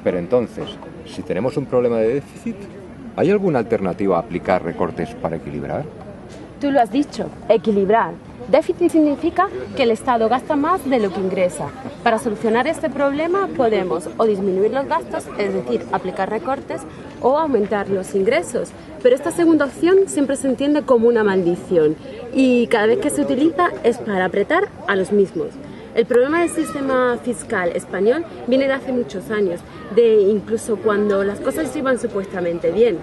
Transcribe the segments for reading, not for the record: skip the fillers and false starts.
Pero entonces, si tenemos un problema de déficit, ¿hay alguna alternativa a aplicar recortes para equilibrar? Tú lo has dicho, equilibrar. Déficit significa que el Estado gasta más de lo que ingresa. Para solucionar este problema podemos o disminuir los gastos, es decir, aplicar recortes, o aumentar los ingresos. Pero esta segunda opción siempre se entiende como una maldición y cada vez que se utiliza es para apretar a los mismos. El problema del sistema fiscal español viene de hace muchos años, de incluso cuando las cosas iban supuestamente bien.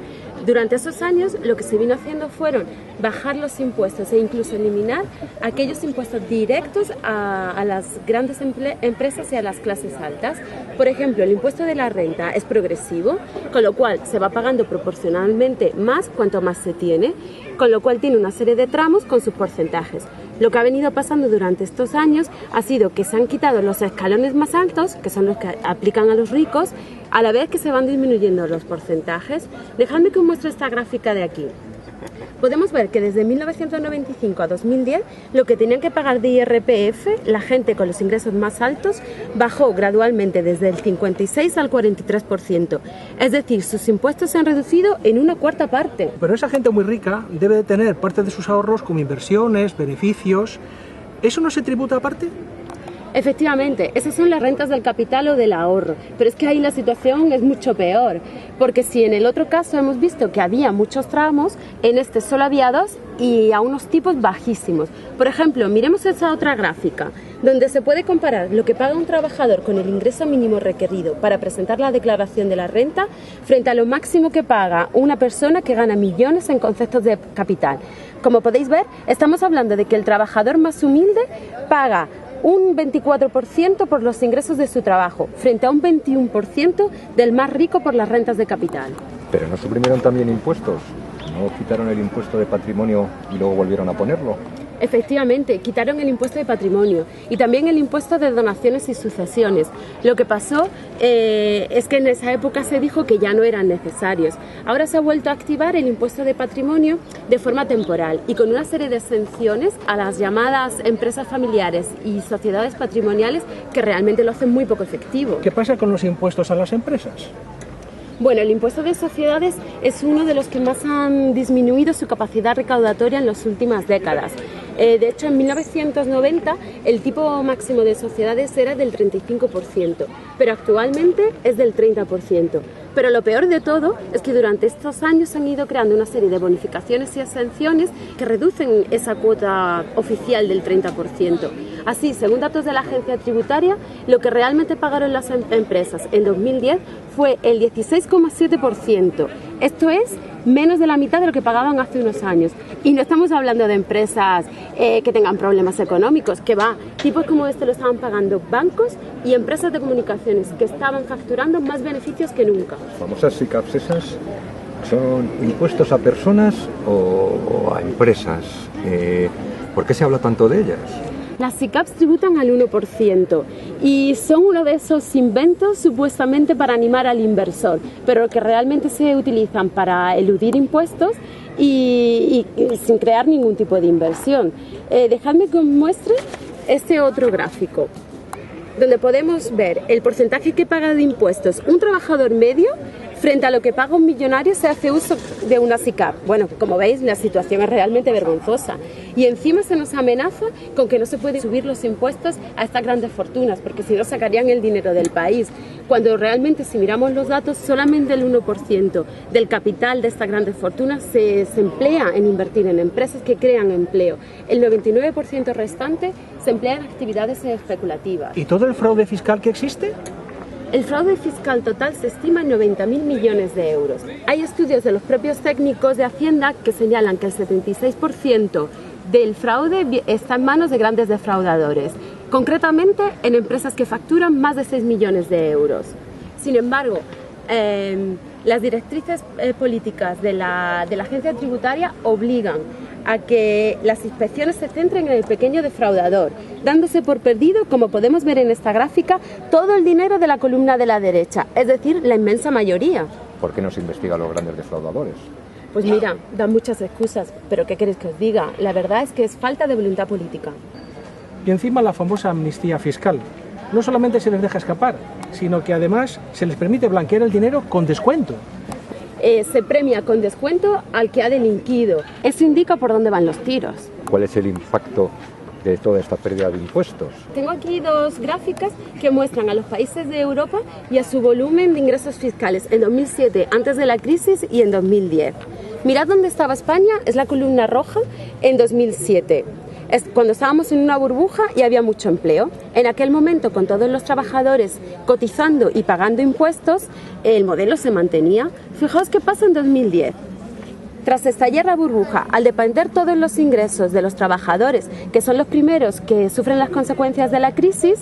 Durante esos años lo que se vino haciendo fueron bajar los impuestos e incluso eliminar aquellos impuestos directos a las grandes empresas y a las clases altas. Por ejemplo, el impuesto de la renta es progresivo, con lo cual se va pagando proporcionalmente más cuanto más se tiene, con lo cual tiene una serie de tramos con sus porcentajes. Lo que ha venido pasando durante estos años ha sido que se han quitado los escalones más altos, que son los que aplican a los ricos, a la vez que se van disminuyendo los porcentajes. Dejadme que os muestre esta gráfica de aquí. Podemos ver que desde 1995 a 2010 lo que tenían que pagar de IRPF, la gente con los ingresos más altos, bajó gradualmente desde el 56 al 43%. Es decir, sus impuestos se han reducido en una cuarta parte. Pero esa gente muy rica debe de tener parte de sus ahorros como inversiones, beneficios. ¿Eso no se tributa aparte? Efectivamente, esas son las rentas del capital o del ahorro, pero es que ahí la situación es mucho peor, porque si en el otro caso hemos visto que había muchos tramos, en este solo había dos y a unos tipos bajísimos. Por ejemplo, miremos esa otra gráfica, donde se puede comparar lo que paga un trabajador con el ingreso mínimo requerido para presentar la declaración de la renta frente a lo máximo que paga una persona que gana millones en conceptos de capital. Como podéis ver, estamos hablando de que el trabajador más humilde paga un 24% por los ingresos de su trabajo, frente a un 21% del más rico por las rentas de capital. Pero no suprimieron también impuestos, no quitaron el impuesto de patrimonio y luego volvieron a ponerlo. Efectivamente, quitaron el impuesto de patrimonio y también el impuesto de donaciones y sucesiones. Lo que pasó es que en esa época se dijo que ya no eran necesarios. Ahora se ha vuelto a activar el impuesto de patrimonio de forma temporal y con una serie de exenciones a las llamadas empresas familiares y sociedades patrimoniales que realmente lo hacen muy poco efectivo. ¿Qué pasa con los impuestos a las empresas? Bueno, el impuesto de sociedades es uno de los que más han disminuido su capacidad recaudatoria en las últimas décadas. De hecho, en 1990 el tipo máximo de sociedades era del 35%, pero actualmente es del 30%. Pero lo peor de todo es que durante estos años se han ido creando una serie de bonificaciones y exenciones que reducen esa cuota oficial del 30%. Así, según datos de la agencia tributaria, lo que realmente pagaron las empresas en 2010 fue el 16,7%. Esto es menos de la mitad de lo que pagaban hace unos años. Y no estamos hablando de empresas que tengan problemas económicos, que va, tipos como este lo estaban pagando bancos y empresas de comunicaciones que estaban facturando más beneficios que nunca. Las famosas SICAPs esas son impuestos a personas o a empresas. ¿Por qué se habla tanto de ellas? Las SICAPs tributan al 1% y son uno de esos inventos supuestamente para animar al inversor, pero que realmente se utilizan para eludir impuestos y sin crear ningún tipo de inversión. Dejadme que os muestre este otro gráfico, donde podemos ver el porcentaje que paga de impuestos un trabajador medio frente a lo que paga un millonario si hace uso de una SICAP. Bueno, como veis, la situación es realmente vergonzosa. Y encima se nos amenaza con que no se pueden subir los impuestos a estas grandes fortunas, porque si no sacarían el dinero del país. Cuando realmente, si miramos los datos, solamente el 1% del capital de estas grandes fortunas se emplea en invertir en empresas que crean empleo. El 99% restante se emplea en actividades especulativas. ¿Y todo el fraude fiscal que existe? El fraude fiscal total se estima en 90.000 millones de euros. Hay estudios de los propios técnicos de Hacienda que señalan que el 76% del fraude está en manos de grandes defraudadores, concretamente en empresas que facturan más de 6 millones de euros. Sin embargo, las directrices políticas de la agencia tributaria obligan a que las inspecciones se centren en el pequeño defraudador, dándose por perdido, como podemos ver en esta gráfica, todo el dinero de la columna de la derecha, es decir, la inmensa mayoría. ¿Por qué no se investiga a los grandes defraudadores? Pues mira, dan muchas excusas, pero ¿qué queréis que os diga? La verdad es que es falta de voluntad política. Y encima la famosa amnistía fiscal. no solamente se les deja escapar, sino que además se les permite blanquear el dinero con descuento. Se premia con descuento al que ha delinquido. Eso indica por dónde van los tiros. ¿Cuál es el impacto de toda esta pérdida de impuestos? Tengo aquí dos gráficas que muestran a los países de Europa y a su volumen de ingresos fiscales en 2007, antes de la crisis, y en 2010. Mirad dónde estaba España, es la columna roja, en 2007. Es cuando estábamos en una burbuja y había mucho empleo. En aquel momento, con todos los trabajadores cotizando y pagando impuestos, el modelo se mantenía. Fijaos qué pasa en 2010. Tras estallar la burbuja, al depender todos los ingresos de los trabajadores, que son los primeros que sufren las consecuencias de la crisis,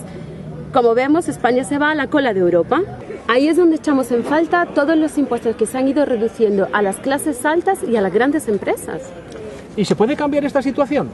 como vemos, España se va a la cola de Europa. Ahí es donde echamos en falta todos los impuestos que se han ido reduciendo a las clases altas y a las grandes empresas. ¿Y se puede cambiar esta situación?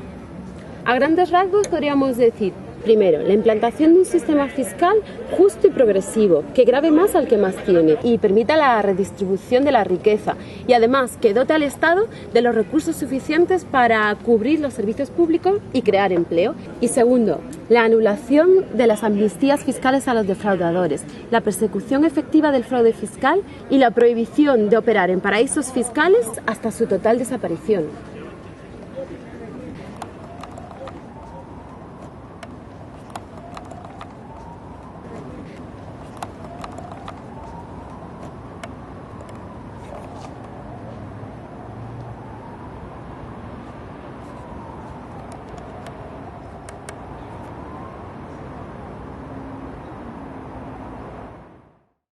A grandes rasgos podríamos decir, primero, la implantación de un sistema fiscal justo y progresivo, que grave más al que más tiene y permita la redistribución de la riqueza, y además que dote al Estado de los recursos suficientes para cubrir los servicios públicos y crear empleo. Y segundo, la anulación de las amnistías fiscales a los defraudadores, la persecución efectiva del fraude fiscal y la prohibición de operar en paraísos fiscales hasta su total desaparición.